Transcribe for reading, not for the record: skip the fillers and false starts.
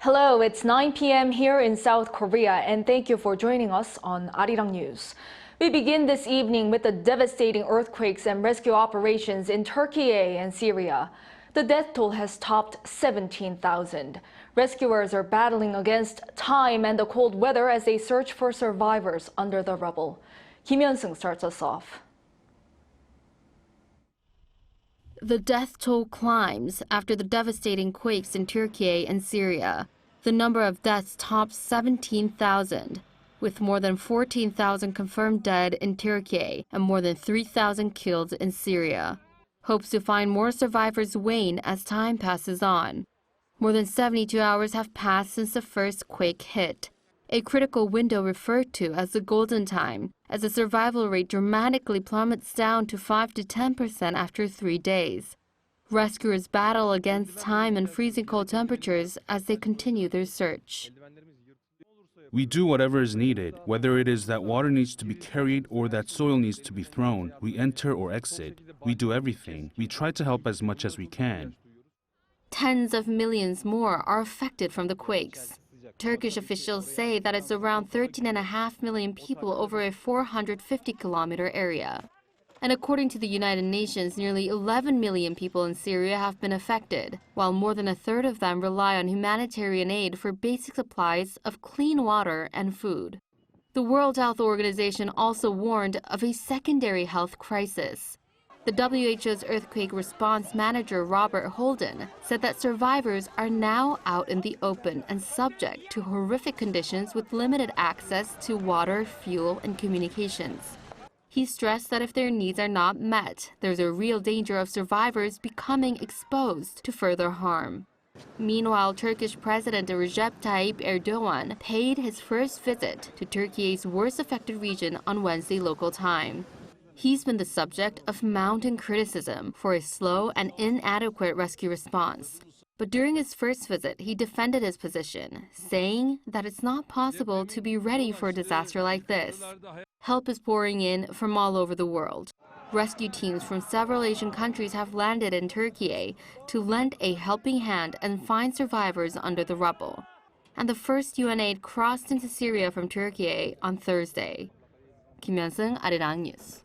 Hello, it's 9 p.m. here in South Korea, and thank you for joining us on Arirang News. We begin this evening with the devastating earthquakes and rescue operations in Türkiye and Syria. The death toll has topped 17,000. Rescuers are battling against time and the cold weather as they search for survivors under the rubble. Yeon-seung starts us off. The death toll climbs after the devastating quakes in Türkiye and Syria. The number of deaths tops 17,000, with more than 14,000 confirmed dead in Türkiye and more than 3,000 killed in Syria. Hopes to find more survivors wane as time passes on. More than 72 hours have passed since the first quake hit, a critical window referred to as the golden time, as the survival rate dramatically plummets down to 5 to 10% after 3 days. Rescuers battle against time and freezing cold temperatures as they continue their search. We do whatever is needed, whether it is that water needs to be carried or that soil needs to be thrown. We enter or exit. We do everything. We try to help as much as we can. Tens of millions more are affected from the quakes. Turkish officials say that it's around 13.5 million people over a 450-kilometer area. And according to the United Nations, nearly 11 million people in Syria have been affected, while more than a third of them rely on humanitarian aid for basic supplies of clean water and food. The World Health Organization also warned of a secondary health crisis. The WHO's earthquake response manager, Robert Holden, said that survivors are now out in the open and subject to horrific conditions with limited access to water, fuel, and communications. He stressed that if their needs are not met, there's a real danger of survivors becoming exposed to further harm. Meanwhile, Turkish President Recep Tayyip Erdogan paid his first visit to Turkey's worst affected region on Wednesday local time. He's been the subject of mounting criticism for a slow and inadequate rescue response. But during his first visit, he defended his position, saying that it's not possible to be ready for a disaster like this. Help is pouring in from all over the world. Rescue teams from several Asian countries have landed in Türkiye to lend a helping hand and find survivors under the rubble. And the first UN aid crossed into Syria from Türkiye on Thursday. Yeon-seung, Arirang News.